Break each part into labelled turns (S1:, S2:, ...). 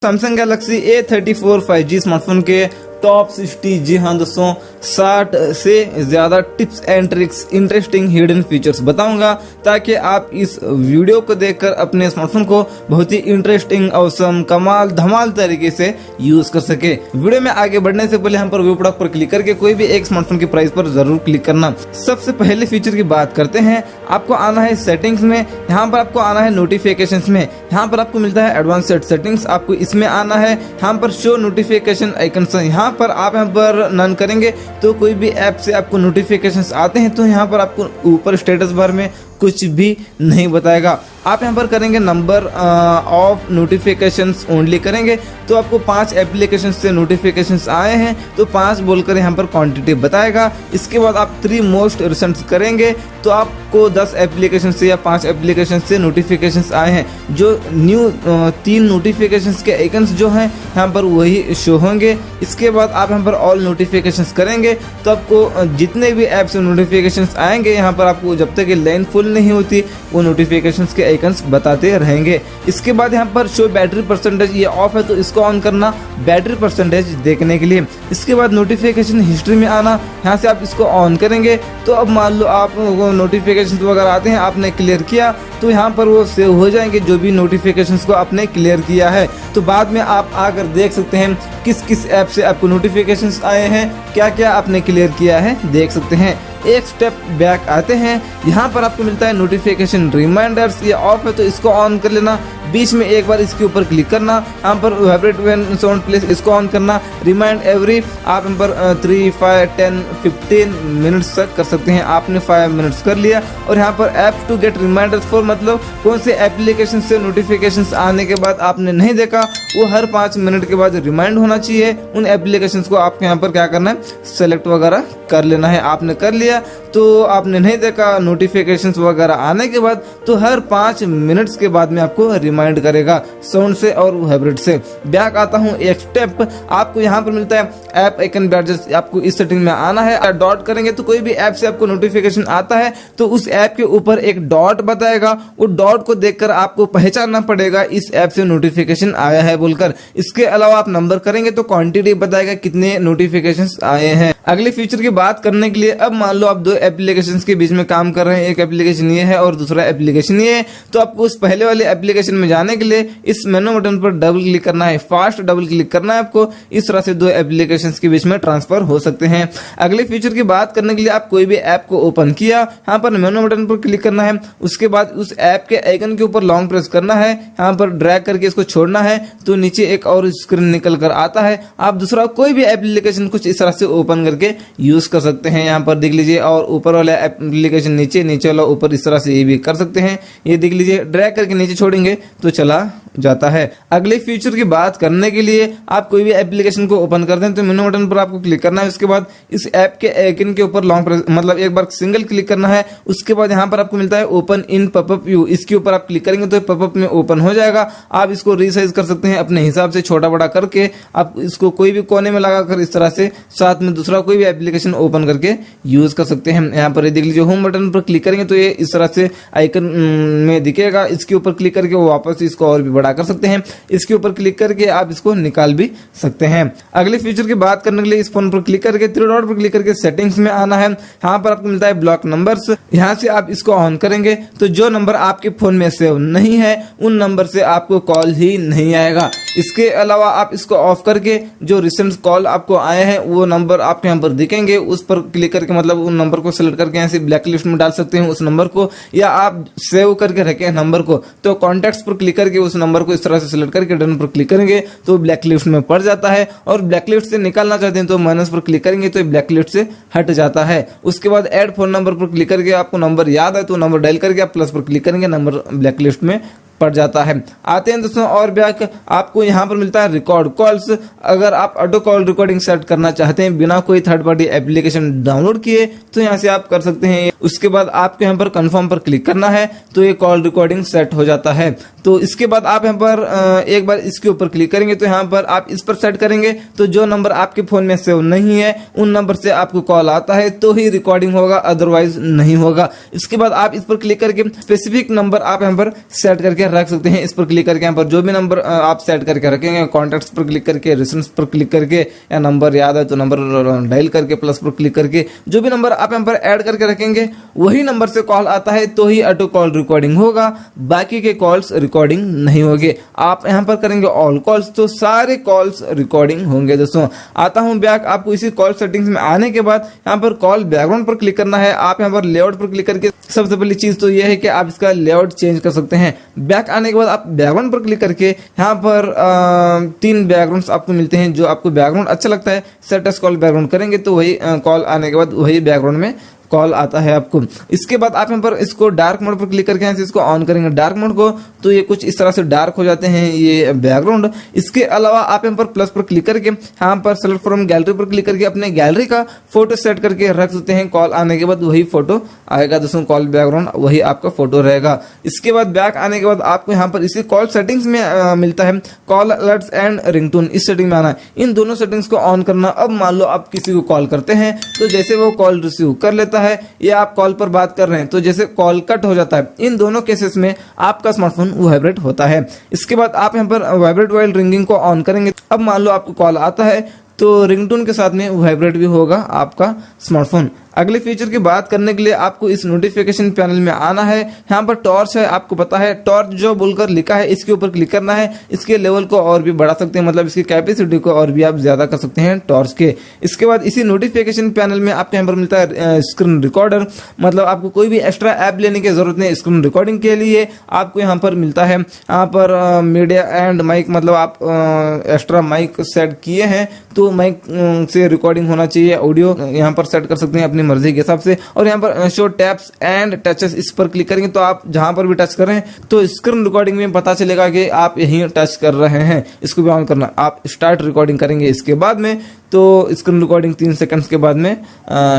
S1: Samsung Galaxy A34 5G smartphone के top 60, जी हाँ दोस्तों, 60 से ज्यादा tips and tricks, interesting hidden features बताऊंगा ताकि आप इस वीडियो को देखकर अपने स्मार्टफोन को बहुत ही इंटरेस्टिंग, औसम, कमाल, धमाल तरीके से यूज कर सके। वीडियो में आगे बढ़ने से पहले हम पर व्यू प्रोडक्ट पर क्लिक करके कोई भी एक स्मार्टफोन की प्राइस पर जरूर क्लिक करना। सबसे पहले फीचर की बात करते हैं। आपको आना है सेटिंग्स में, यहाँ पर आपको आना है नोटिफिकेशंस में। यहाँ पर आपको मिलता है एडवांस्ड सेटिंग्स, आपको इसमें आना है। यहाँ पर शो नोटिफिकेशन आइकन्स, यहाँ पर आप यहाँ पर नन करेंगे तो कोई भी ऐप से आपको नोटिफिकेशंस आते हैं तो यहाँ पर आपको ऊपर स्टेटस बार में कुछ भी नहीं बताएगा। आप यहाँ पर करेंगे नंबर ऑफ नोटिफिकेशंस ओनली करेंगे तो आपको 5 एप्लीकेशन से नोटिफिकेशंस आए हैं तो 5 बोलकर यहाँ पर क्वांटिटी बताएगा। इसके बाद आप 3 मोस्ट रिसेंट करेंगे तो आपको 10 एप्लीकेशन से या 5 एप्लीकेशन से नोटिफिकेशंस आए हैं। जो न्यू 3 नोटिफिकेशंस के आइकन्स जो हैं यहाँ पर वही शो होंगे। इसके बाद आप यहाँ पर ऑल नोटिफिकेशंस करेंगे तो आपको जितने भी ऐप से नोटिफिकेशंस आएंगे यहाँ पर आपको जब तक ये लाइन फुल नहीं होती वो नोटिफिकेशंस के आइकन्स बताते रहेंगे। इसके बाद यहाँ पर शो बैटरी परसेंटेज, ये ऑफ है तो इसको ऑन करना बैटरी परसेंटेज देखने के लिए। इसके बाद नोटिफिकेशन हिस्ट्री में आना, यहाँ से आप इसको ऑन करेंगे तो अब मान लो आप नोटिफिकेशन वगैरह आते हैं, आपने क्लियर किया तो यहाँ पर वो सेव हो जाएंगे जो भी नोटिफिकेशंस को आपने क्लियर किया है। तो बाद में आप आकर देख सकते हैं किस किस ऐप से आपको नोटिफिकेशंस आए हैं, क्या क्या आपने क्लियर किया है देख सकते हैं। एक स्टेप बैक आते हैं, यहाँ पर आपको मिलता है नोटिफिकेशन रिमाइंडर्स, ये ऑफ है तो इसको ऑन कर लेना। बीच में एक बार इसके ऊपर क्लिक करना, यहाँ पर वाइब्रेट व्हेन साउंड प्लेस इसको ऑन करना। रिमाइंड एवरी, आप यहाँ पर 3, 5, 10, 15 मिनट्स तक कर सकते हैं। आपने 5 मिनट्स कर लिया और यहाँ पर app to get reminders for, मतलब कौन से एप्लीकेशन से नोटिफिकेशंस आने के बाद आपने नहीं देखा वो हर 5 मिनट के बाद रिमाइंड होना चाहिए। उन एप्लीकेशंस को आपको यहाँ पर क्या करना है, सेलेक्ट वगैरह कर लेना है। आपने कर लिया तो आपने नहीं देखा नोटिफिकेशंस वगैरह आने के बाद तो हर 5 मिनट्स के बाद में आपको रिमाइंड करेगा साउंड से और वाइब्रेट से। बैक आता हूँ एक स्टेप, आपको यहाँ पर मिलता है ऐप आइकन बैडजेस, आपको इस सेटिंग में आना है। डॉट करेंगे तो कोई भी ऐप से आपको नोटिफिकेशन आता है तो उस ऐप के ऊपर एक डॉट बताएगा, वो डॉट को देखकर आपको पहचानना पड़ेगा इस ऐप से नोटिफिकेशन आया है बोलकर। इसके अलावा आप नंबर करेंगे तो क्वांटिटी बताएगा कितने नोटिफिकेशंस आए हैं। अगले फीचर की बात करने के लिए, अब मान लो आप 2 एप्लीकेशंस के बीच में काम कर रहे हैं, एक एप्लीकेशन ये है और दूसरा एप्लीकेशन ये है, तो आपको उस पहले वाले एप्लीकेशन में जाने के लिए इस मेनू बटन पर डबल क्लिक करना है, फास्ट डबल क्लिक करना है आपको। इस तरह से 2 एप्लीकेशंस के बीच में ट्रांसफर हो सकते हैं। अगले फीचर की बात करने के लिए, आप कोई भी ऐप को ओपन किया, यहाँ पर मेनू बटन पर क्लिक करना है, उसके बाद उस ऐप के आइकन के ऊपर लॉन्ग प्रेस करना है, यहाँ पर ड्रैग करके इसको छोड़ना है तो नीचे एक और स्क्रीन निकल कर आता है। आप दूसरा कोई भी एप्लीकेशन कुछ इस तरह से ओपन करके यूज कर सकते हैं। यहाँ पर देख लीजिए, और ऊपर वाला एप्लीकेशन नीचे, नीचे वाला ऊपर, इस तरह से ये भी कर सकते हैं। ये देख लीजिए, ड्रैग करके नीचे छोड़ेंगे तो चला जाता है। अगले फीचर की बात करने के लिए, आप कोई भी एप्लीकेशन को ओपन करते हैं तो मेनू बटन पर आपको क्लिक करना है, उसके बाद इस ऐप के आइकन के ऊपर लॉन्ग प्रेस, मतलब एक बार सिंगल क्लिक करना है। उसके बाद यहाँ पर आपको मिलता है ओपन इन पॉपअप व्यू, इसके ऊपर आप क्लिक करेंगे तो पॉपअप में ओपन हो जाएगा। आप इसको रीसाइज कर सकते हैं अपने हिसाब से, छोटा बड़ा करके आप इसको कोई भी कोने में लगाकर इस तरह से साथ में दूसरा कोई भी एप्लीकेशन ओपन करके यूज कर सकते हैं। यहाँ पर देख लीजिए, होम बटन पर क्लिक करेंगे तो ये इस तरह से आइकन में दिखेगा। इसके ऊपर क्लिक करके वो वापस इसको और भी बड़ा कर सकते हैं। इसके ऊपर क्लिक करके आप इसको निकाल भी सकते हैं। अगले फीचर की बात करने के लिए, इस फोन पर क्लिक करके 3 डॉट पर क्लिक करके सेटिंग्स में आना है। यहाँ पर आपको मिलता है ब्लॉक नंबर्स, यहाँ से आप इसको ऑन करेंगे तो जो नंबर आपके फोन में सेव नहीं है उन नंबर से आपको कॉल ही नहीं आएगा। इसके अलावा आप इसको ऑफ करके जो रिसेंट कॉल आपको आए हैं वो नंबर आपके यहाँ पर दिखेंगे, उस पर क्लिक करके, मतलब उन नंबर को सिलेक्ट करके यहाँ से ब्लैक लिस्ट में डाल सकते हैं उस नंबर को, या आप सेव करके रखे नंबर को तो कॉन्टैक्ट्स पर क्लिक करके उस नंबर को इस तरह से सिलेक्ट करके डन पर क्लिक करेंगे तो ब्लैक लिस्ट में पड़ जाता है। और ब्लैक लिस्ट से निकालना चाहते हैं तो माइनस पर क्लिक करेंगे तो ब्लैक लिस्ट से हट जाता है। उसके बाद ऐड फोन नंबर पर क्लिक करके आपको नंबर याद है तो नंबर डायल करके आप प्लस पर क्लिक करेंगे, नंबर ब्लैक लिस्ट में पड़ जाता है। आते हैं दोस्तों और बैक, आपको यहाँ पर मिलता है रिकॉर्ड कॉल्स। अगर आप ऑटो कॉल रिकॉर्डिंग सेट करना चाहते हैं बिना कोई थर्ड पार्टी एप्लीकेशन डाउनलोड किए तो यहाँ से आप कर सकते हैं। उसके बाद आपको यहाँ पर कंफर्म पर क्लिक करना है तो ये कॉल रिकॉर्डिंग सेट हो जाता है। तो इसके बाद आप यहाँ पर एक बार इसके ऊपर क्लिक करेंगे तो यहाँ पर आप इस पर सेट करेंगे तो जो नंबर आपके फोन में सेव नहीं है उन नंबर से आपको कॉल आता है तो ही रिकॉर्डिंग होगा, अदरवाइज नहीं होगा। इसके बाद आप इस पर क्लिक करके स्पेसिफिक नंबर आप यहाँ पर सेट करके रख सकते हैं। इस पर क्लिक करके यहाँ पर जो भी नंबर आप सेट करके रखेंगे, कॉन्टैक्ट्स पर क्लिक करके, रिसेंट्स पर क्लिक करके, या नंबर याद है तो नंबर डायल करके प्लस पर क्लिक करके जो भी नंबर आप यहाँ पर ऐड करके रखेंगे वही नंबर से कॉल आता है तो ही ऑटो कॉल रिकॉर्डिंग होगा, बाकी के कॉल्स रिकॉर्डिंग नहीं होगी। आप यहाँ पर करेंगे ऑल कॉल्स तो सारे कॉल्स रिकॉर्डिंग होंगे। दोस्तों आता हूँ बैक, आपको इसी कॉल सेटिंग्स में आने के बाद यहाँ पर कॉल बैकग्राउंड पर क्लिक करना है। आप यहाँ पर लेआउट पर क्लिक करके सबसे पहली चीज तो यह है कि आप इसका लेआउट चेंज कर सकते हैं। बैक आने के बाद आप बैकग्राउंड पर क्लिक करके यहाँ पर 3 बैकग्राउंड्स आपको मिलते हैं। जो आपको बैकग्राउंड अच्छा लगता है सेट एज कॉल बैकग्राउंड करेंगे तो वही कॉल आने के बाद वही बैकग्राउंड में कॉल आता है आपको। इसके बाद आप यहाँ पर इसको डार्क मोड पर क्लिक करके यहाँ से इसको ऑन करेंगे डार्क मोड को, तो ये कुछ इस तरह से डार्क हो जाते हैं ये बैकग्राउंड। इसके अलावा आप यहाँ पर प्लस पर क्लिक करके यहाँ पर सेलेक्ट फ्रॉम गैलरी पर क्लिक करके अपने गैलरी का फोटो सेट करके रख सकते हैं। कॉल आने के बाद वही फोटो आएगा दोस्तों, कॉल बैकग्राउंड वही आपका फोटो रहेगा। इसके बाद बैक आने के बाद आपको यहाँ पर इसी कॉल सेटिंग्स में मिलता है कॉल अलर्ट्स एंड रिंगटोन, इस सेटिंग में आना है। इन दोनों सेटिंग्स को ऑन करना। अब मान लो आप किसी को कॉल करते हैं तो जैसे वो कॉल रिसीव कर लेता है या आप कॉल पर बात कर रहे हैं तो जैसे कॉल कट हो जाता है, इन दोनों केसेस में आपका स्मार्टफोन वाइब्रेट होता है। इसके बाद आप यहाँ पर वाइब्रेट वाइल रिंगिंग को ऑन करेंगे। अब मान लो आपको कॉल आता है तो रिंगटोन के साथ में वाइब्रेट भी होगा आपका स्मार्टफोन। अगले फीचर की बात करने के लिए आपको इस नोटिफिकेशन पैनल में आना है। यहाँ पर टॉर्च है, आपको पता है टॉर्च जो बोलकर लिखा है, इसके ऊपर क्लिक करना है। इसके लेवल को और भी बढ़ा सकते हैं, मतलब इसकी कैपेसिटी को और भी आप ज्यादा कर सकते हैं टॉर्च के। इसके बाद इसी नोटिफिकेशन पैनल में आपको यहाँ पर मिलता है स्क्रीन रिकॉर्डर, मतलब आपको कोई भी एक्स्ट्रा ऐप लेने की जरूरत नहीं। स्क्रीन रिकॉर्डिंग के लिए आपको यहाँ पर मिलता है यहाँ पर मीडिया एंड माइक, मतलब आप एक्स्ट्रा माइक सेट किए हैं तो माइक से रिकॉर्डिंग होना चाहिए, ऑडियो यहाँ पर सेट कर सकते हैं अपनी मर्जी के हिसाब से। और यहाँ पर शो टैप्स एंड टचेस, इस पर क्लिक करेंगे तो आप जहां पर भी टच कर रहे हैं तो स्क्रीन रिकॉर्डिंग में पता चलेगा कि आप यहीं टच कर रहे हैं। इसको भी ऑन करना। आप स्टार्ट रिकॉर्डिंग करेंगे इसके बाद में तो स्क्रीन रिकॉर्डिंग 3 सेकंड्स के बाद में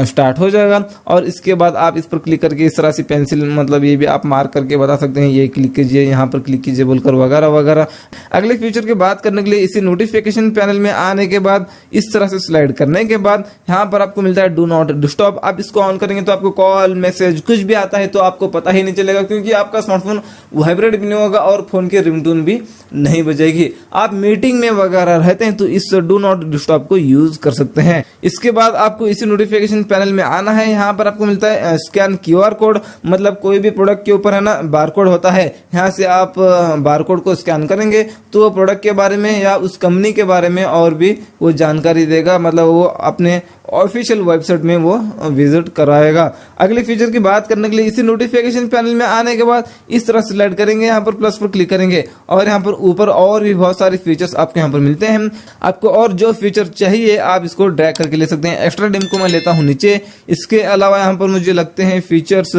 S1: स्टार्ट हो जाएगा। और इसके बाद आप इस पर क्लिक करके इस तरह से पेंसिल, मतलब ये भी आप मार्क करके बता सकते हैं ये क्लिक कीजिए, यहाँ पर क्लिक कीजिए बोलकर वगैरह वगैरह। अगले फीचर की बात करने के लिए इसी नोटिफिकेशन पैनल में आने के बाद इस तरह से स्लाइड करने के बाद यहाँ पर आपको मिलता है डू नॉट डिस्टर्ब। आप इसको ऑन करेंगे तो आपको कॉल मैसेज कुछ भी आता है तो आपको पता ही नहीं चलेगा, क्योंकि आपका स्मार्टफोन वाइब्रेट भी नहीं होगा और फोन की रिंगटोन भी नहीं बजेगी। आप मीटिंग में वगैरह रहते हैं तो इस डू नॉट डिस्टर्ब को यूज कर सकते हैं। इसके बाद आपको इसी नोटिफिकेशन पैनल में आना है। यहाँ पर आपको मिलता है स्कैन QR कोड, मतलब कोई भी प्रोडक्ट के ऊपर है ना बारकोड होता है, यहाँ से आप बारकोड को स्कैन करेंगे तो वो प्रोडक्ट के बारे में या उस कंपनी के बारे में और भी वो जानकारी देगा, मतलब वो अपने ऑफिशियल वेबसाइट में वो विजिट कराएगा। अगले फीचर की बात करने के लिए इसी नोटिफिकेशन पैनल में आने के बाद इस तरह सिलेक्ट करेंगे, यहाँ पर प्लस पर क्लिक करेंगे और यहाँ पर ऊपर और भी बहुत सारे फीचर्स आपको यहाँ पर मिलते हैं। आपको और जो फीचर चाहिए आप इसको ड्रैग करके ले सकते हैं। एक्स्ट्रा डिम को मैं लेता हूँ नीचे। इसके अलावा यहाँ पर मुझे लगते हैं फीचर्स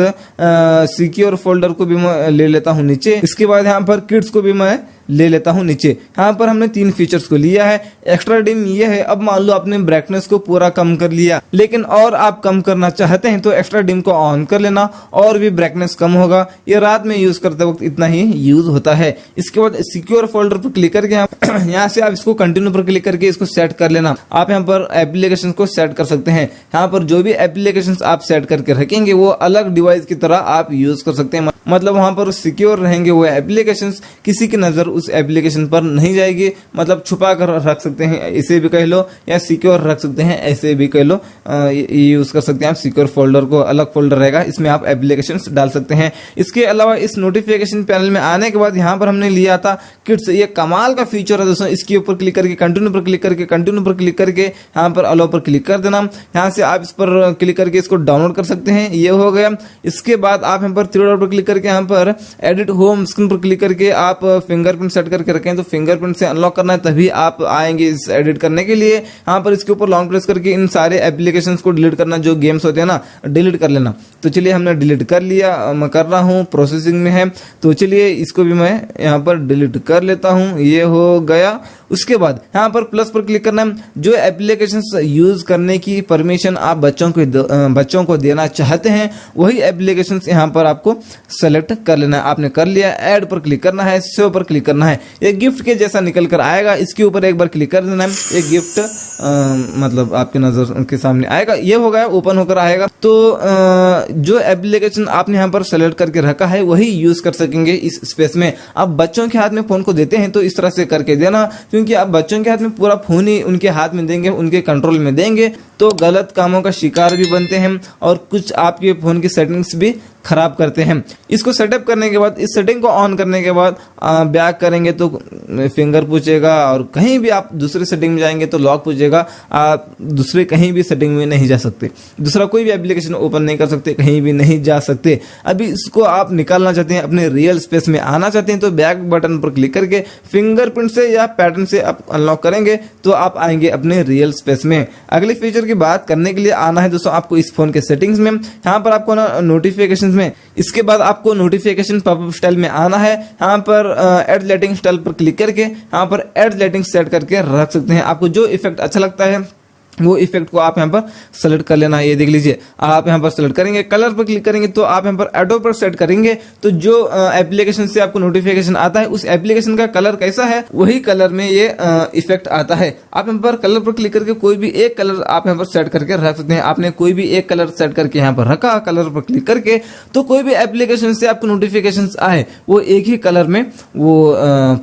S1: सिक्योर फोल्डर को भी मैं ले लेता हूँ नीचे। इसके बाद यहाँ पर किड्स को भी मैं ले लेता हूं नीचे। यहाँ पर हमने 3 फीचर्स को लिया है। एक्स्ट्रा डिम ये है, अब मान लो आपने ब्राइटनेस को पूरा कम कर लिया लेकिन और आप कम करना चाहते हैं तो एक्स्ट्रा डिम को ऑन कर लेना और भी ब्राइटनेस कम होगा। ये रात में यूज करते वक्त इतना ही यूज होता है। इसके बाद सिक्योर फोल्डर पर क्लिक करके यहाँ से आप इसको कंटिन्यू पर क्लिक करके इसको सेट कर लेना। आप यहाँ पर एप्लीकेशन को सेट कर सकते हैं। यहाँ पर जो भी एप्लीकेशन आप सेट करके रखेंगे वो अलग डिवाइस की तरह आप यूज कर सकते हैं, मतलब वहां पर सिक्योर रहेंगे वो एप्लीकेशन, किसी की नजर उस एप्लीकेशन पर नहीं जाएगी, मतलब छुपा कर रख सकते हैं इसे भी कह लो या सिक्योर रख सकते हैं ऐसे भी कह लो। यूज कर सकते हैं आप सिक्योर फोल्डर को, अलग फोल्डर रहेगा इसमें आप एप्लीकेशंस डाल सकते हैं। इसके अलावा इस नोटिफिकेशन पैनल में आने के बाद यहाँ पर हमने लिया था किड्स, ये कमाल का फीचर है दोस्तों। इसके ऊपर क्लिक करके कंटिन्यू पर क्लिक करके कंटिन्यू पर क्लिक करके यहाँ पर अलाउ पर क्लिक कर देना। यहाँ से आप इस पर क्लिक करके इसको डाउनलोड कर सकते हैं, ये हो गया। इसके बाद आप यहाँ पर 3 डॉट पर क्लिक करके यहाँ पर एडिट होम स्क्रीन पर क्लिक करके आप फिंगरप्रिंट सेट करके रखें तो फिंगरप्रिंट से अनलॉक करना है तभी आप आएंगे इस एडिट करने के लिए। यहाँ पर इसके ऊपर लॉन्ग प्रेस करके इन सारे एप्लीकेशंस को डिलीट करना, जो गेम्स होते हैं ना डिलीट कर लेना। तो चलिए हमने डिलीट कर लिया, मैं कर रहा हूँ, प्रोसेसिंग में है। तो चलिए इसको भी मैं यहाँ पर डिलीट कर लेता हूँ, ये हो गया। उसके बाद यहाँ पर प्लस पर क्लिक करना है। जो एप्लीकेशंस यूज करने की परमिशन आप बच्चों को देना चाहते हैं वही एप्लीकेशंस यहाँ पर आपको सेलेक्ट कर लेना है। आपने कर लिया, ऐड पर क्लिक करना है, सेव पर क्लिक करना है। ये गिफ्ट के जैसा निकल कर आएगा, इसके ऊपर एक बार क्लिक कर देना है। एक गिफ्ट मतलब आपके नजर के सामने आएगा, ये हो गया, ओपन होकर आएगा। तो जो एप्लीकेशन आपने यहाँ पर सेलेक्ट करके रखा है वही यूज कर सकेंगे इस स्पेस में। आप बच्चों के हाथ में फोन को देते हैं तो इस तरह से करके देना, क्योंकि आप बच्चों के हाथ में पूरा फोन ही उनके हाथ में देंगे, उनके कंट्रोल में देंगे तो गलत कामों का शिकार भी बनते हैं और कुछ आपके फोन की सेटिंग्स भी खराब करते हैं। इसको सेटअप करने के बाद, इस सेटिंग को ऑन करने के बाद बैक करेंगे तो फिंगर पूछेगा, और कहीं भी आप दूसरे सेटिंग में जाएंगे तो लॉक पूछेगा। आप दूसरे कहीं भी सेटिंग में नहीं जा सकते, दूसरा कोई भी एप्लीकेशन ओपन नहीं कर सकते, कहीं भी नहीं जा सकते। अभी इसको आप निकालना चाहते हैं, अपने रियल स्पेस में आना चाहते हैं तो बैक बटन पर क्लिक करके फिंगरप्रिंट से या पैटर्न से आप अनलॉक करेंगे तो आप आएंगे अपने रियल स्पेस में। अगले फीचर की बात करने के लिए आना है दोस्तों आपको इस फोन के सेटिंग्स में। यहाँ पर आपको ना नोटिफिकेशन में, इसके बाद आपको नोटिफिकेशन पॉपअप स्टाइल में आना है। यहाँ पर एड लाइटिंग स्टाइल पर क्लिक करके यहाँ पर एड लाइटिंग सेट करके रख सकते हैं। आपको जो इफेक्ट अच्छा लगता है वो इफेक्ट को आप यहाँ पर सेलेक्ट कर लेना है। ये देख लीजिए, आप यहाँ पर सेलेक्ट करेंगे, कलर पर क्लिक करेंगे तो आप यहाँ पर ऑटो पर सेट करेंगे तो जो एप्लीकेशन से आपको नोटिफिकेशन आता है उस एप्लीकेशन का कलर कैसा है वही कलर में ये इफेक्ट आता है। आप यहाँ पर कलर पर क्लिक करके कोई भी एक कलर आप यहाँ पर सेट करके रख सकते हैं। आपने कोई भी एक कलर सेट करके यहाँ पर रखा, कलर पर क्लिक करके, तो कोई भी एप्लीकेशन से आपको नोटिफिकेशन आए वो एक ही कलर में वो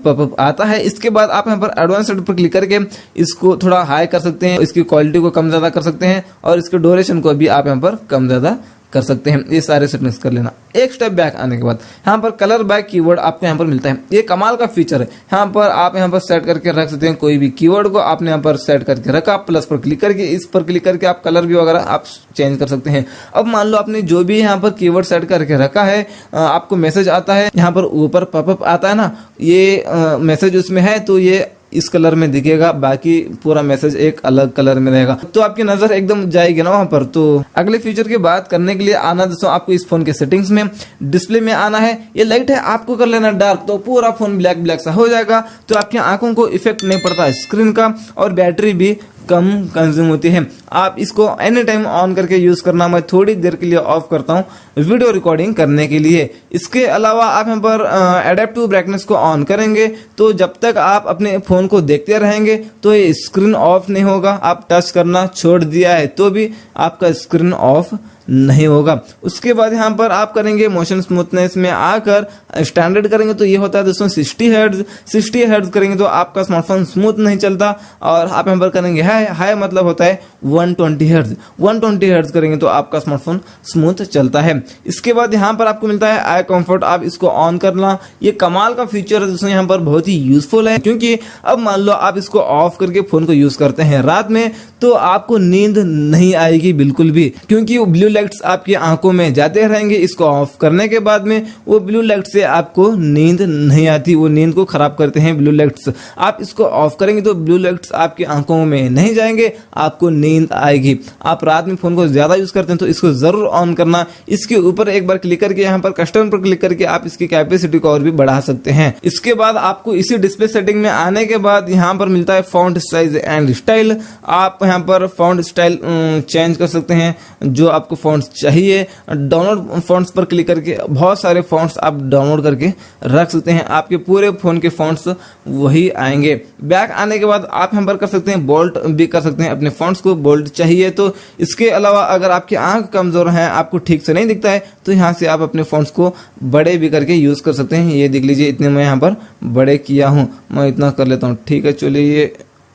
S1: पॉपअप आता है। इसके बाद आप यहाँ पर एडवांस्ड पर क्लिक करके इसको थोड़ा हाई कर सकते हैं, इसकी क्वालिटी को कम ज्यादा कर सकते हैं और इसके ड्यूरेशन को भी आप यहाँ पर कम ज्यादा कर सकते हैं। ये सारे सेटिंग्स कर लेना। एक स्टेप बैक आने के बाद यहाँ पर कलर बैक कीवर्ड आपको यहाँ पर मिलता है। ये कमाल का फीचर है। यहाँ पर आप यहाँ पर सेट करके रख सकते हैं कोई भी कीवर्ड को, आपने यहाँ पर सेट करके रखा, प्लस पर क्लिक करके इस पर क्लिक करके आप कलर भी वगैरह आप चेंज कर सकते हैं। अब मान लो आपने जो भी यहाँ पर कीवर्ड सेट करके रखा है, आपको मैसेज आता है, यहाँ पर ऊपर पॉपअप आता है ना, ये मैसेज उसमें है तो ये इस कलर में दिखेगा, बाकी पूरा मैसेज एक अलग कलर में रहेगा, तो आपकी नजर एकदम जाएगी ना वहां पर। तो अगले फीचर की बात करने के लिए आना दोस्तों आपको इस फोन के सेटिंग्स में, डिस्प्ले में आना है। ये लाइट है, आपको कर लेना डार्क, तो पूरा फोन ब्लैक सा हो जाएगा, तो आपकी आंखों को इफेक्ट नहीं पड़ता है स्क्रीन का, और बैटरी भी कम कंज्यूम होती है। आप इसको एनी टाइम ऑन करके यूज करना। मैं थोड़ी देर के लिए ऑफ करता हूं वीडियो रिकॉर्डिंग करने के लिए। इसके अलावा आप यहाँ पर एडेप्टिव ब्राइटनेस को ऑन करेंगे तो जब तक आप अपने फोन को देखते रहेंगे तो ये स्क्रीन ऑफ नहीं होगा। आप टच करना छोड़ दिया है तो भी आपका स्क्रीन ऑफ नहीं होगा। उसके बाद यहाँ पर आप करेंगे मोशन स्मूथनेस में आकर स्टैंडर्ड करेंगे तो ये होता है दोस्तों 60 हर्ट्ज। 60 हर्ट्ज करेंगे तो आपका स्मार्टफोन स्मूथ नहीं चलता, और आप यहाँ पर करेंगे हाई मतलब होता है 120 हर्ट्ज। 120 हर्ट्ज करेंगे तो आपका स्मार्टफोन स्मूथ चलता है। इसके बाद यहाँ पर आपको मिलता है आई कंफर्ट, आप इसको ऑन करना। ये कमाल का फीचर है दोस्तों, यहाँ पर बहुत ही यूजफुल है, क्योंकि अब मान लो आप इसको ऑफ करके फोन को यूज करते हैं रात में तो आपको नींद नहीं आएगी बिल्कुल भी, क्योंकि वो ब्लू लाइट्स आपकी आंखों में जाते रहेंगे। इसको ऑफ करने के बाद में वो ब्लू लाइट से आपको नींद नहीं आती, वो नींद को खराब करते हैं ब्लू लाइट्स। आप इसको ऑफ करेंगे तो ब्लू लाइट्स आपकी आंखों में नहीं जाएंगे, आपको नींद आएगी। आप रात में फोन को ज्यादा यूज करते हैं तो इसको जरूर ऑन करना। इसके ऊपर एक बार क्लिक करके यहाँ पर कस्टम पर क्लिक करके आप इसकी कैपेसिटी को और भी बढ़ा सकते हैं। इसके बाद आपको इसी डिस्प्ले सेटिंग में आने के बाद यहाँ पर मिलता है फॉन्ट साइज एंड स्टाइल। आप यहाँ पर फॉन्ट स्टाइल चेंज कर सकते हैं जो आपको फॉन्ट चाहिए। डाउनलोड फॉन्ट्स पर क्लिक करके बहुत सारे फॉन्ट्स आप डाउनलोड करके रख सकते हैं, आपके पूरे फोन के फॉन्ट्स वही आएंगे। बैक आने के बाद आप यहाँ पर कर सकते हैं बोल्ड भी कर सकते हैं, अपने फॉन्ट्स को बोल्ड चाहिए तो। इसके अलावा अगर आपकी आंख कमजोर है, आपको ठीक से नहीं दिखता है, तो यहाँ से आप अपने फॉन्ट्स को बड़े भी करके यूज कर सकते हैं। ये देख लीजिए, इतने मैं यहाँ पर बड़े किया हूँ, मैं इतना कर लेता हूँ। ठीक है, चलिए ये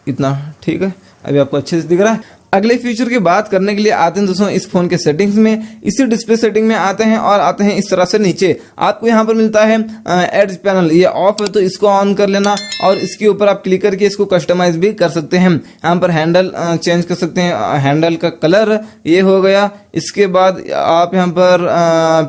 S1: इतना ठीक है, अभी आपको अच्छे से दिख रहा है। अगले फीचर की बात करने के लिए आते हैं दोस्तों इस फोन के सेटिंग्स में। इसी डिस्प्ले सेटिंग में आते हैं और आते हैं इस तरह से नीचे आपको यहाँ पर मिलता है एड्ज पैनल। ये ऑफ है तो इसको ऑन कर लेना, और इसके ऊपर आप क्लिक करके इसको कस्टमाइज भी कर सकते हैं। यहाँ पर हैंडल चेंज कर सकते हैं, हैंडल का कलर ये हो गया। इसके बाद आप यहाँ पर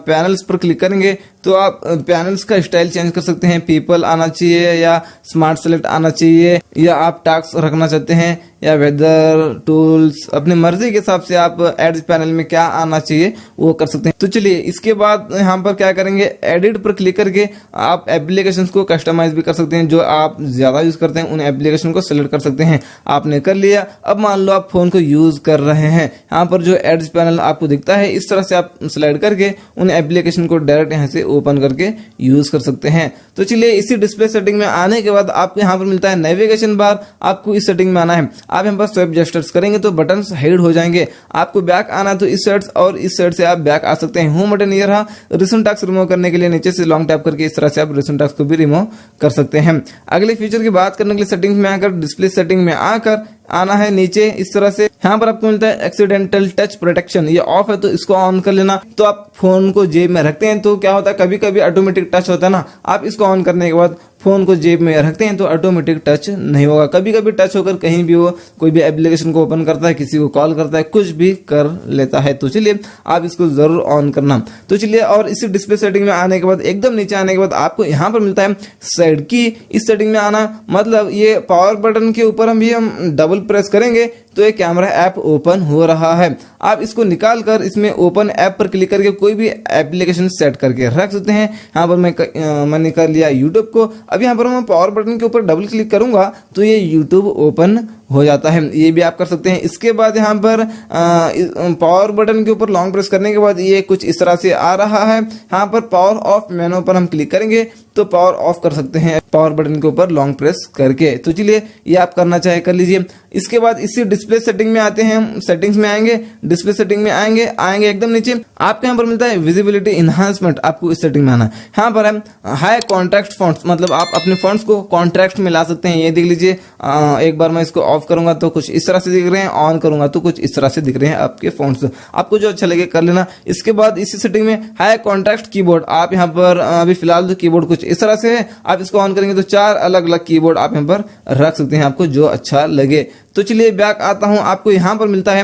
S1: पैनल्स पर क्लिक करेंगे तो आप पैनल्स का स्टाइल चेंज कर सकते हैं। पीपल आना चाहिए या स्मार्ट सेलेक्ट आना चाहिए, या आप टास्क रखना चाहते हैं या वेदर टूल्स, अपनी मर्जी के हिसाब से आप एड्स पैनल में क्या आना चाहिए वो कर सकते हैं। तो चलिए इसके बाद यहाँ पर क्या करेंगे, एडिट पर क्लिक करके आप एप्लीकेशंस को कस्टमाइज भी कर सकते हैं। जो आप ज्यादा यूज करते हैं उन एप्लीकेशन को सेलेक्ट कर सकते हैं। आपने कर लिया। अब मान लो आप फोन को यूज कर रहे हैं, यहाँ पर जो एड्स पैनल आपको दिखता है इस तरह से आप स्लाइड करके उन एप्लीकेशन को डायरेक्ट यहाँ से ओपन करके यूज कर सकते हैं। तो चलिए इसी डिस्प्ले सेटिंग में आने के बाद आपको यहाँ पर मिलता है नेविगेशन बार। आपको इस सेटिंग में आना है। आप यहाँ पर स्वाइप जेस्चर्स करेंगे तो बटन्स हाइड हो जाएंगे। आपको बैक आना है तो इस साइड और इस साइड से आप बैक आ सकते हैं। होम बटन ये रहा। रिसेंट टास्क रिमूव करने के लिए नीचे से लॉन्ग टैप करके इस तरह से आप रिसेंट टास्क को भी रिमूव कर सकते हैं। अगले फीचर की बात करने के लिए सेटिंग्स में आकर डिस्प्ले सेटिंग में आकर आना है नीचे इस तरह से। यहाँ पर आपको मिलता है एक्सीडेंटल टच प्रोटेक्शन, ये ऑफ है तो इसको ऑन कर लेना। तो आप फोन को जेब में रखते हैं तो क्या होता है, कभी कभी ऑटोमेटिक टच होता है ना, आप इसको ऑन करने के बाद फोन को जेब में रखते हैं तो ऑटोमेटिक टच नहीं होगा। कभी कभी टच होकर कहीं भी वो कोई भी एप्लीकेशन को ओपन करता है, किसी को कॉल करता है, कुछ भी कर लेता है। तो चलिए आप इसको जरूर ऑन करना। तो चलिए और इसी डिस्प्ले सेटिंग में आने के बाद एकदम नीचे आने के बाद आपको यहाँ पर मिलता है साइड की। इस सेटिंग में आना मतलब ये पावर बटन के ऊपर हम डबल प्रेस करेंगे तो ये कैमरा ऐप ओपन हो रहा है। आप इसको निकाल कर इसमें ओपन ऐप पर क्लिक करके कोई भी एप्लीकेशन सेट करके रख सकते हैं। यहाँ पर मैंने कर लिया यूट्यूब को। अब यहाँ पर मैं पावर बटन के ऊपर डबल क्लिक करूंगा तो ये यूट्यूब ओपन हो जाता है। ये भी आप कर सकते हैं। इसके बाद यहाँ पर पावर बटन के ऊपर लॉन्ग प्रेस करने के बाद ये कुछ इस तरह से आ रहा है। यहाँ पर पावर ऑफ मेनू पर हम क्लिक करेंगे तो पावर ऑफ कर सकते हैं पावर बटन के ऊपर लॉन्ग प्रेस करके। तो चलिए ये आप करना चाहे कर लीजिए। इसके बाद इसी डिस्प्ले सेटिंग में आते हैं। हम सेटिंग्स में आएंगे, डिस्प्ले सेटिंग में आएंगे एकदम नीचे आपके यहाँ पर मिलता है विजिबिलिटी इनहांसमेंट। आपको इस सेटिंग में आना है। यहाँ पर है हाई कॉन्ट्रास्ट फॉन्ट्स, मतलब आप अपने फॉन्ट्स को कॉन्ट्रास्ट में ला सकते हैं। ये देख लीजिए, एक बार मैं इसको ऑफ करूंगा तो कुछ इस तरह से दिख रहे हैं, ऑन करूंगा तो कुछ इस तरह से दिख रहे हैं आपके फॉन्ट्स। आपको जो अच्छा लगे कर लेना। इसके बाद इसी सेटिंग में हाई कॉन्ट्रास्ट कीबोर्ड, आप यहाँ पर अभी फिलहाल तो कीबोर्ड कुछ इस तरह से है, आप इसको ऑन करेंगे तो 4 अलग अलग कीबोर्ड आप यहाँ पर रख सकते हैं, आपको जो अच्छा लगे। तो चलिए बैक आता हूं। आपको यहाँ पर मिलता है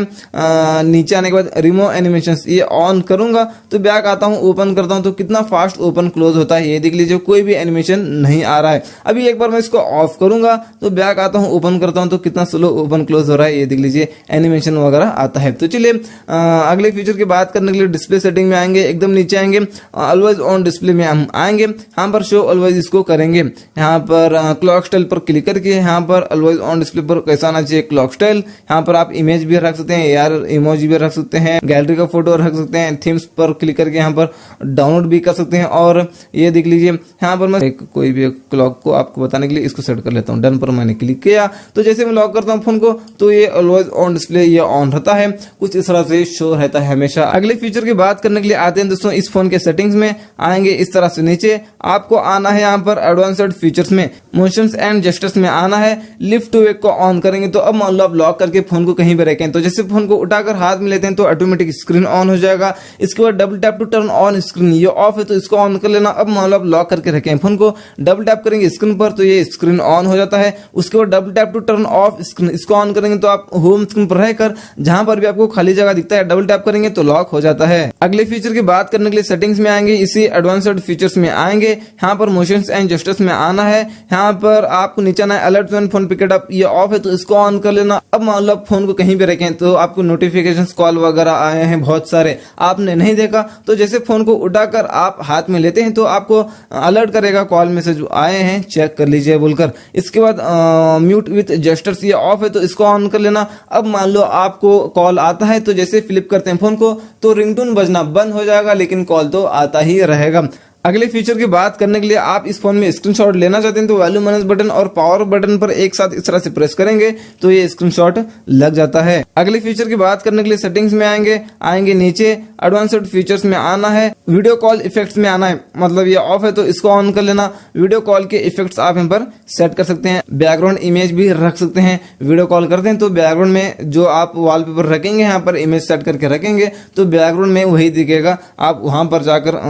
S1: नीचे आने के बाद रिमूव एनिमेशंस, ये ऑन करूंगा तो बैक आता हूं, ओपन करता हूं तो कितना फास्ट ओपन क्लोज होता है ये देख लीजिए, कोई भी एनिमेशन नहीं आ रहा है। अभी एक बार मैं इसको ऑफ करूंगा तो बैक आता हूं, ओपन करता हूं तो कितना स्लो ओपन क्लोज हो रहा है ये देख लीजिए, एनिमेशन वगैरह आता है। तो चलिए अगले फीचर की बात करने के लिए डिस्प्ले सेटिंग में आएंगे, एकदम नीचे आएंगे, ऑलवेज ऑन डिस्प्ले में हम आएंगे। यहाँ पर शो ऑलवेज इसको करेंगे। यहाँ पर क्लॉक स्टाइल पर क्लिक करके यहाँ पर ऑलवेज ऑन डिस्प्ले पर कैसा आना चाहिए क्लॉक स्टाइल। यहाँ पर आप इमेज भी रख सकते हैं, यार इमोजी भी रख सकते हैं, गैलरी का फोटो रख सकते हैं। थीम्स पर क्लिक करके यहाँ पर डाउनलोड भी कर सकते हैं। और ये देख लीजिए यहाँ पर मैं कोई भी क्लॉक को आपको बताने के लिए इसको सेट कर लेता हूँ। डन पर मैंने क्लिक किया तो जैसे मैं लॉक करता हूँ फोन को तो ये ऑलवेज ऑन डिस्प्ले ये ऑन रहता है, कुछ इस तरह से शो रहता है हमेशा। अगले फीचर की बात करने के लिए आते हैं दोस्तों, इस फोन के सेटिंग्स में आएंगे इस तरह से नीचे आपको आना है। यहाँ पर एडवांस्ड फीचर्स में मोशंस एंड जेस्चर्स में आना है। लिफ्ट टू वेक को ऑन करेंगे तो अब मान लो आप लॉक करके फोन को कहीं भी रखें तो जैसे फोन को उठाकर हाथ में लेते हैं तो ऑटोमेटिक स्क्रीन ऑन हो जाएगा। इसके बाद double tap to turn on screen, ये ऑफ है तो इसको ऑन कर लेना। अब मान लो आप लॉक करके रखें फोन को, डबल टैप करेंगे स्क्रीन पर तो ये स्क्रीन ऑन हो जाता है। उसके बाद double tap to turn off screen, इसको ऑन करेंगे तो आप होम स्क्रीन पर रहकर जहां पर भी आपको खाली जगह दिखता है डबल टैप करेंगे तो लॉक हो जाता है। अगले फीचर की बात करने के लिए सेटिंग्स में आएंगे, इसी एडवांस्ड फीचर्स में आएंगे। यहाँ पर मोशंस एंड जेस्चर्स में आना है। यहाँ पर आपको नीचे आना है alert when phone picked up, ये ऑफ है तो इसको ऑन कर लेना। अब मान लो आप फोन को कहीं भी रखें तो आपको नोटिफिकेशंस कॉल वगैरह आए हैं बहुत सारे, आपने नहीं देखा तो जैसे फोन को उठाकर आप हाथ में लेते हैं तो आपको अलर्ट करेगा कॉल मैसेज आए हैं चेक कर लीजिए बोलकर। इसके बाद म्यूट विथ जेस्चर्स ये ऑफ है तो इसको ऑन कर लेना। अब मान लो आपको कॉल आता है तो जैसे फ्लिप करते हैं फोन को तो रिंगटोन बजना बंद हो जाएगा लेकिन कॉल तो आता ही रहेगा। अगले फीचर की बात करने के लिए आप इस फोन में स्क्रीनशॉट लेना चाहते हैं तो वैल्यू माइनस बटन और पावर बटन पर एक साथ इस तरह से प्रेस करेंगे तो ये स्क्रीनशॉट लग जाता है। अगले फीचर की बात करने के लिए सेटिंग्स में आएंगे नीचे एडवांस्ड फीचर्स में आना है। वीडियो कॉल इफेक्ट्स में आना है, मतलब ये ऑफ है तो इसको ऑन कर लेना। वीडियो कॉल के इफेक्ट्स आप यहाँ पर सेट कर सकते हैं। बैकग्राउंड इमेज भी रख सकते हैं। वीडियो कॉल करते हैं तो बैकग्राउंड में जो आप वॉलपेपर रखेंगे यहाँ पर इमेज सेट करके रखेंगे तो बैकग्राउंड में वही दिखेगा। आप वहां पर जाकर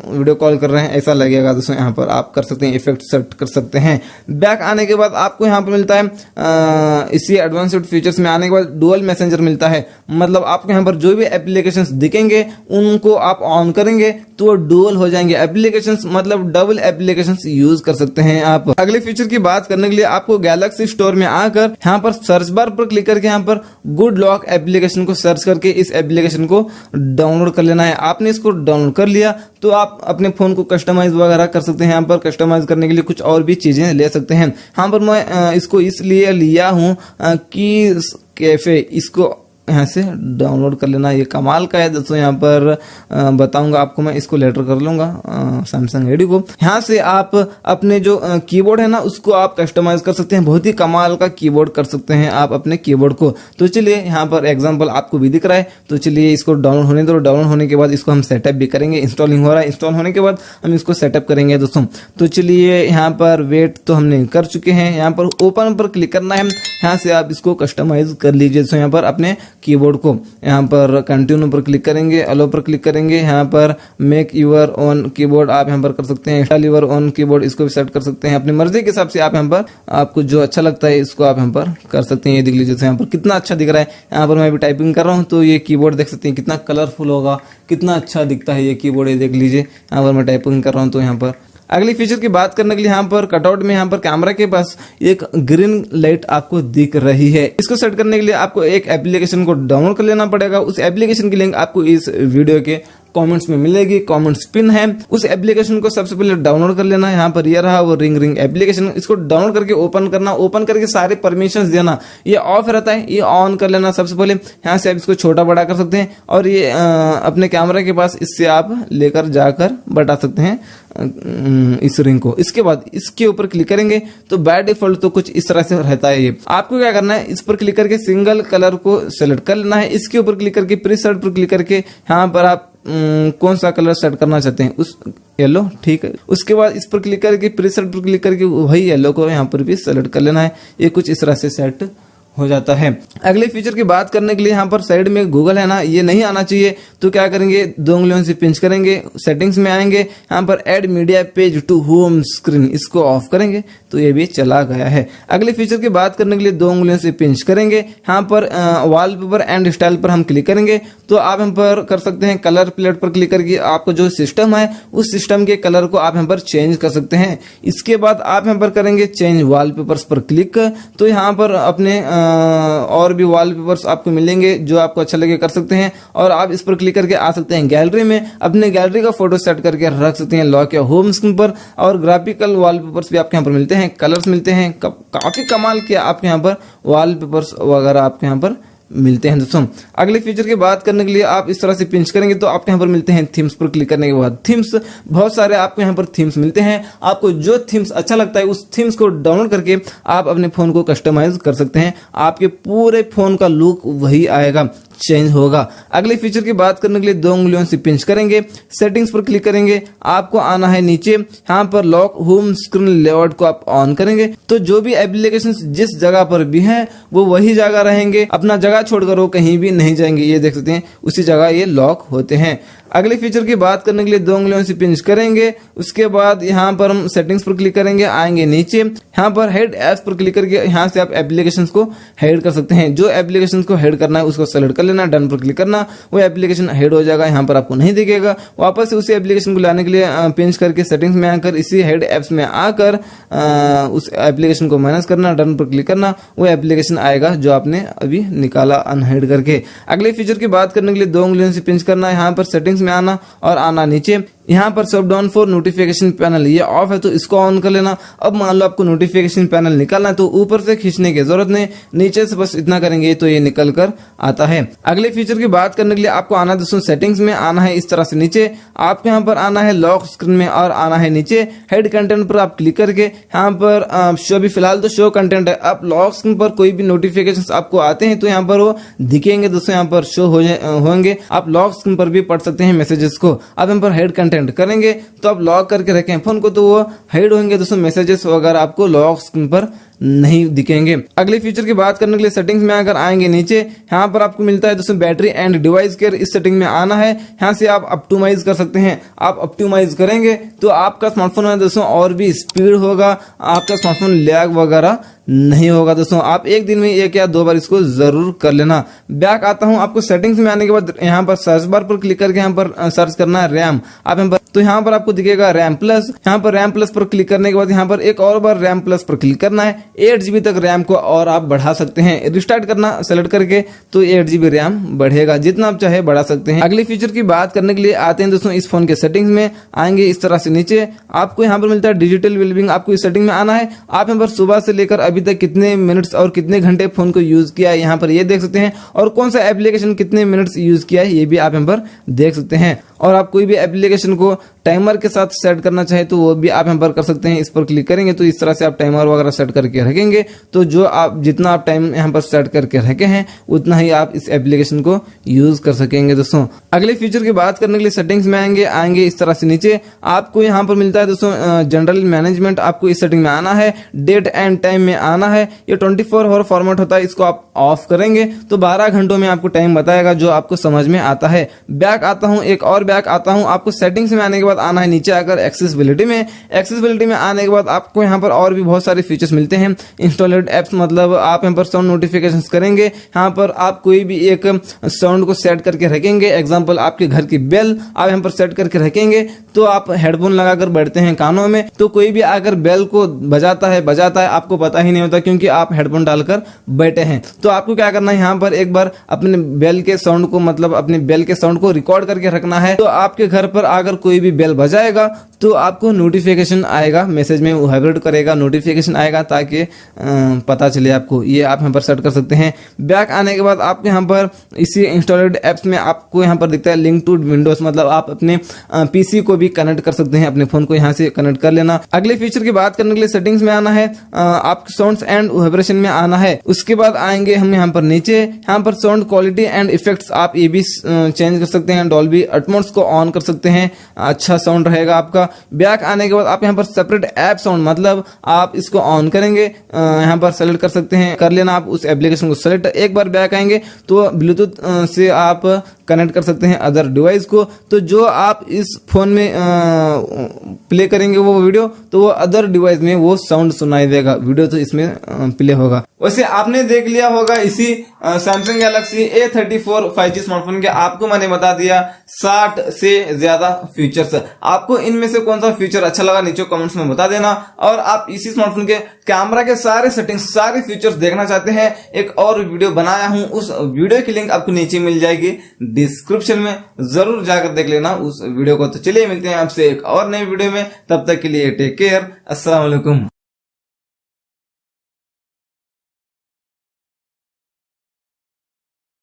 S1: वीडियो कॉल कर रहे हैं ऐसा लगेगा दोस्तों। यहाँ पर आप कर सकते हैं, इफेक्ट सेट कर सकते हैं। बैक आने के बाद आपको यहाँ पर मिलता है इसी एडवांस्ड फीचर्स में आने के बाद डुअल मैसेंजर मिलता है। मतलब आपको यहाँ पर जो भी एप्लीकेशंस दिखेंगे उनको आप ऑन करेंगे तो डुअल हो जाएंगे एप्लीकेशंस, मतलब डबल एप्लीकेशंस यूज कर सकते हैं आप। अगले फीचर की बात करने के लिए आपको गैलेक्सी स्टोर में आकर यहाँ पर सर्च बार पर क्लिक करके यहाँ पर गुड लॉक एप्लीकेशन को सर्च करके इस एप्लीकेशन को डाउनलोड कर लेना है। आपने इसको डाउनलोड कर लिया तो आप अपने फोन को कस्टमाइज वगैरह कर सकते हैं। यहाँ पर कस्टमाइज करने के लिए कुछ और भी चीजें ले सकते हैं। यहाँ पर मैं इसको इसलिए लिया हूँ कि कैफे इसको यहाँ से डाउनलोड कर लेना, ये कमाल का है दोस्तों। यहाँ पर बताऊंगा आपको, मैं इसको लेटर कर लूंगा सैमसंग एडी को। यहाँ से आप अपने जो कीबोर्ड है ना उसको आप कस्टमाइज कर सकते हैं। बहुत ही कमाल का कीबोर्ड कर सकते हैं आप अपने कीबोर्ड को। तो चलिए यहाँ पर एग्जांपल आपको भी दिख रहा है, तो चलिए इसको डाउनलोड होने दो। डाउनलोड होने के बाद इसको हम सेटअप भी करेंगे। इंस्टॉलिंग हो रहा है, इंस्टॉल होने के बाद हम इसको सेटअप करेंगे दोस्तों। तो चलिए यहाँ पर वेट तो हमने कर चुके हैं। यहाँ पर ओपन पर क्लिक करना है। यहाँ से आप इसको कस्टमाइज कर लीजिए दोस्तों। यहाँ पर अपने कीबोर्ड को यहाँ पर कंटिन्यू पर क्लिक करेंगे, अलो पर क्लिक करेंगे। यहाँ पर मेक यूर ओन कीबोर्ड आप यहाँ पर कर सकते हैं। इंस्टॉल यूर ओन कीबोर्ड इसको भी सेट कर सकते हैं अपनी मर्जी के हिसाब से। आप यहाँ पर आपको जो अच्छा लगता है इसको आप यहाँ पर कर सकते हैं। ये देख लीजिए यहाँ पर कितना अच्छा दिख रहा है। यहाँ पर मैं भी टाइपिंग कर रहा हूँ तो ये कीबोर्ड देख सकते हैं कितना कलरफुल होगा, कितना अच्छा दिखता है ये कीबोर्ड। ये देख लीजिए यहाँ पर मैं टाइपिंग कर रहा हूँ तो यहाँ पर अगली फीचर की बात करने के लिए यहाँ पर कटआउट में यहाँ पर कैमरा के पास एक ग्रीन लाइट आपको दिख रही है। इसको सेट करने के लिए आपको एक एप्लीकेशन को डाउनलोड कर लेना पड़ेगा। उस एप्लीकेशन की लिंक आपको इस वीडियो के कमेंट्स में मिलेगी, कमेंट्स पिन है। उस एप्लीकेशन को सबसे पहले डाउनलोड कर लेना। यहाँ पर ये रहा वो रिंग एप्लीकेशन। इसको डाउनलोड करके ओपन करना, ओपन करके सारे परमिशंस देना। ये ऑफ रहता है, ये ऑन कर लेना सबसे पहले। यहाँ से आप इसको छोटा बड़ा कर सकते हैं और ये अपने कैमरा के पास इससे आप लेकर जाकर बढ़ा सकते हैं इस रिंग को। इसके बाद इसके ऊपर क्लिक करेंगे तो बाय डिफॉल्ट तो कुछ इस तरह से रहता है। ये आपको क्या करना है, इस पर क्लिक करके सिंगल कलर को सेलेक्ट कर लेना है। इसके ऊपर क्लिक करके प्रीसेट पर क्लिक करके यहाँ पर आप कौन सा कलर सेट करना चाहते हैं, उस येलो, ठीक है। उसके बाद इस पर क्लिक करके प्रीसेट पर क्लिक करके वही येलो को यहाँ पर भी सेलेक्ट कर लेना है। ये कुछ इस तरह से सेट हो जाता है। अगले फीचर की बात करने के लिए यहाँ पर साइड में गूगल है ना, ये नहीं आना चाहिए। तो क्या करेंगे, 2 उंगलियों से पिंच करेंगे, सेटिंग्स में आएंगे, यहाँ पर add media page to home screen इसको ऑफ करेंगे तो ये भी चला गया है। अगले फीचर की बात करने के लिए 2 उंगलियों से पिंच करेंगे। यहाँ पर वॉलपेपर एंड स्टाइल पर हम क्लिक करेंगे तो आप यहाँ पर कर सकते हैं कलर प्लेट पर क्लिक करके आपको जो सिस्टम है उस सिस्टम के कलर को आप यहाँ पर चेंज कर सकते हैं। इसके बाद आप यहाँ पर करेंगे चेंज वॉलपेपर्स पर क्लिक, तो यहाँ पर अपने और भी वॉलपेपर्स आपको मिलेंगे जो आपको अच्छा लगे कर सकते हैं। और आप इस पर क्लिक करके आ सकते हैं गैलरी में, अपने गैलरी का फोटो सेट करके रख सकते हैं लॉक या होम स्क्रीन पर। और ग्राफिकल वॉलपेपर्स भी आपके यहाँ पर मिलते हैं, कलर्स मिलते हैं, काफी कमाल के आपके यहाँ पर वॉलपेपर्स वगैरह आपके यहाँ पर मिलते हैं दोस्तों। अगले फीचर की बात करने के लिए आप इस तरह से पिंच करेंगे तो आपके यहाँ पर मिलते हैं थीम्स पर क्लिक करने के बाद थीम्स, बहुत सारे आपको यहाँ पर थीम्स मिलते हैं। आपको जो थीम्स अच्छा लगता है उस थीम्स को डाउनलोड करके आप अपने फोन को कस्टमाइज कर सकते हैं। आपके पूरे फोन का लुक वही आएगा, चेंज होगा। अगले फीचर की बात करने के लिए 2 उंगलियों से पिंच करेंगे, सेटिंग्स पर क्लिक करेंगे, आपको आना है नीचे, यहाँ पर लॉक होम स्क्रीन लेआउट को आप ऑन करेंगे तो जो भी एप्लीकेशंस जिस जगह पर भी हैं वो वही जगह रहेंगे, अपना जगह छोड़कर वो कहीं भी नहीं जाएंगे। ये देख सकते हैं उसी जगह ये लॉक होते हैं। अगले फीचर की बात करने के लिए 2 उंगलियों से पिंच करेंगे, उसके बाद यहाँ पर हम सेटिंग्स पर क्लिक करेंगे, आएंगे नीचे, यहाँ पर हेड एप्स पर क्लिक करके यहाँ से आप एप्लीकेशंस को हेड कर सकते हैं। जो एप्लीकेशंस को हेड करना है उसको सेलेक्ट कर लेना, डन पर क्लिक करना, वो एप्लीकेशन हेड हो जाएगा, यहाँ पर आपको नहीं दिखेगा। वापस से उसी एप्लीकेशन को लाने के लिए पिंच करके सेटिंग्स में आकर इसी हेड एप्स में आकर उस एप्लीकेशन को माइनस करना, डन पर क्लिक करना, वो एप्लीकेशन आएगा जो आपने अभी निकाला अनहेड करके। अगले फीचर की बात करने के लिए 2 उंगलियों से पिंच करना, यहाँ पर सेटिंग्स में आना और आना नीचे, यहाँ पर shut down for notification panel ये ऑफ है तो इसको ऑन कर लेना। अब मान लो आपको नोटिफिकेशन पैनल निकालना है तो ऊपर से खींचने की जरूरत नहीं, नीचे से बस इतना करेंगे तो ये निकल कर आता है। अगले फीचर की बात करने के लिए आपको आना है दोस्तों सेटिंग्स में, आना है इस तरह से नीचे, आपको यहाँ पर आना है लॉक स्क्रीन में और आना है नीचे हेड कंटेंट पर आप क्लिक करके यहाँ पर शो भी फिलहाल तो शो कंटेंट है। आप लॉक स्क्रीन पर कोई भी नोटिफिकेशन आपको आते हैं तो यहाँ पर वो दिखेंगे दोस्तों, यहाँ पर शो होंगे। आप लॉक स्क्रीन पर भी पढ़ सकते हैं मैसेजेस को। आप यहाँ पर हेड कंटेंट करेंगे तो आप लॉक करके रखें फोन को तो वो हाइड होंगे दोस्तों, मैसेजेस वगैरह आपको लॉक स्क्रीन पर नहीं दिखेंगे। अगले फीचर की बात करने के लिए सेटिंग्स में अगर आएंगे नीचे, यहाँ पर आपको मिलता है दोस्तों बैटरी एंड डिवाइस केयर। इस सेटिंग में आना है, यहाँ से आप ऑप्टिमाइज कर सकते हैं। आप ऑप्टिमाइज करेंगे तो आपका स्मार्टफोन में दोस्तों और भी स्पीड होगा, आपका स्मार्टफोन लैग वगैरह नहीं होगा दोस्तों। आप एक दिन में 1 या 2 बार इसको जरूर कर लेना। बैक आता हूं, आपको सेटिंग्स में आने के बाद यहाँ पर सर्च बार पर क्लिक करके यहाँ पर सर्च करना है रैम। आप यहाँ पर तो यहाँ पर आपको दिखेगा रैम प्लस। यहाँ पर रैम प्लस पर क्लिक करने के बाद यहाँ पर एक और बार रैम प्लस पर क्लिक करना है। 8 GB तक रैम को और आप बढ़ा सकते हैं। रिस्टार्ट करना सेलेक्ट करके तो 8 GB रैम बढ़ेगा, जितना आप चाहे बढ़ा सकते हैं। अगले फीचर की बात करने के लिए आते हैं दोस्तों इस फोन के सेटिंग्स में। आएंगे इस तरह से नीचे, आपको यहाँ पर मिलता है डिजिटल वेलबींग। आपको इस सेटिंग में आना है। आप यहाँ पर सुबह से लेकर अभी तक कितने मिनट्स और कितने घंटे फोन को यूज किया है यहाँ पर ये देख सकते हैं, और कौन सा एप्लीकेशन कितने मिनट्स यूज किया है ये भी आप यहाँ पर देख सकते हैं। और आप कोई भी एप्लीकेशन को टाइमर के साथ सेट करना चाहे तो वो भी आप यहाँ पर कर सकते हैं। इस पर क्लिक करेंगे तो इस तरह से आप टाइमर वगैरह सेट करके रखेंगे, तो जो आप जितना आप टाइम यहाँ पर सेट करके रखे हैं उतना ही आप इस एप्लीकेशन को यूज कर सकेंगे दोस्तों। अगले फीचर की बात करने के लिए सेटिंग्स में आएंगे इस तरह से नीचे, आपको यहाँ पर मिलता है दोस्तों जनरल मैनेजमेंट। आपको इस सेटिंग में आना है, डेट एंड टाइम में आना है। ये 24 आवर फॉर्मेट होता है, इसको आप ऑफ करेंगे तो 12 घंटों में आपको टाइम बताएगा जो आपको समझ में आता है। बैक आता हूं, एक और बैक आता हूं। आपको सेटिंग्स में आने के बाद आना है नीचे आकर एक्सेसिबिलिटी में आने के बाद आपको यहाँ पर और भी बहुत सारे फीचर्स मिलते हैं। इंस्टॉलेड एप्स, मतलब आप यहाँ पर साउंड नोटिफिकेशंस करेंगे। यहाँ पर आप कोई भी एक साउंड को सेट करके रखेंगे। एग्जांपल आपके घर की बेल आप यहाँ पर सेट करके रखेंगे, तो आप हेडफोन लगाकर बैठते हैं कानों में, तो कोई भी आकर बेल को बजाता है आपको पता ही नहीं होता क्योंकि आप हेडफोन डालकर बैठे हैं। तो आपको क्या करना है, यहाँ पर एक बार अपने बेल के साउंड को, मतलब अपने बेल के साउंड को रिकॉर्ड करके रखना है। तो आपके घर पर अगर कोई भी बेल बजाएगा तो आपको नोटिफिकेशन आएगा, मैसेज में वो वाइब्रेट करेगा, नोटिफिकेशन आएगा ताकि पता चले आपको। ये आप यहाँ पर सेट कर सकते हैं। बैक आने के बाद आपको यहाँ पर इसी इंस्टॉलेड एप्स में आपको यहाँ पर दिखता है लिंक टू विंडोज, मतलब आप अपने पीसी को भी कनेक्ट कर सकते हैं, अपने फोन को यहाँ से कनेक्ट कर लेना। अगले फीचर की बात करने के लिए सेटिंग्स में आना है, आपको साउंड्स एंड वाइब्रेशन में आना है। उसके बाद आएंगे हम यहाँ पर नीचे, यहाँ पर साउंड क्वालिटी एंड इफेक्ट्स आप ये भी चेंज कर सकते हैं। डॉल्बी एटमॉस को ऑन कर सकते हैं, अच्छा साउंड रहेगा आपका। बैक आने के बाद आप यहाँ पर सेपरेट ऐप साउंड, मतलब आप इसको ऑन करेंगे, यहाँ पर सेलेक्ट कर सकते हैं, कर लेना आप उस एप्लीकेशन को सेलेक्ट। एक बार बैक आएंगे तो ब्लूटूथ से आप कनेक्ट कर सकते हैं अदर डिवाइस को। तो जो आप इस फोन में प्ले करेंगे वो वीडियो, तो वो अदर डिवाइस में वो साउंड सुनाई देगा, वीडियो तो इसमें प्ले होगा। वैसे आपने देख लिया होगा इसी Samsung Galaxy A34 5G smartphone के आपको मैंने बता दिया 60 से ज्यादा फीचर्स। आपको इनमें से कौन सा फीचर अच्छा लगा नीचे कमेंट्स में बता देना। और आप इसी स्मार्टफोन के कैमरा के सारे सेटिंग्स, सारे फीचर्स देखना चाहते हैं, एक और वीडियो बनाया हूं, उस वीडियो की लिंक आपको नीचे मिल जाएगी डिस्क्रिप्शन में, जरूर जाकर देख लेना उस वीडियो को। तो चलिए मिलते हैं आपसे एक और नई वीडियो में, तब तक के लिए टेक केयर, अस्सलाम वालेकुम।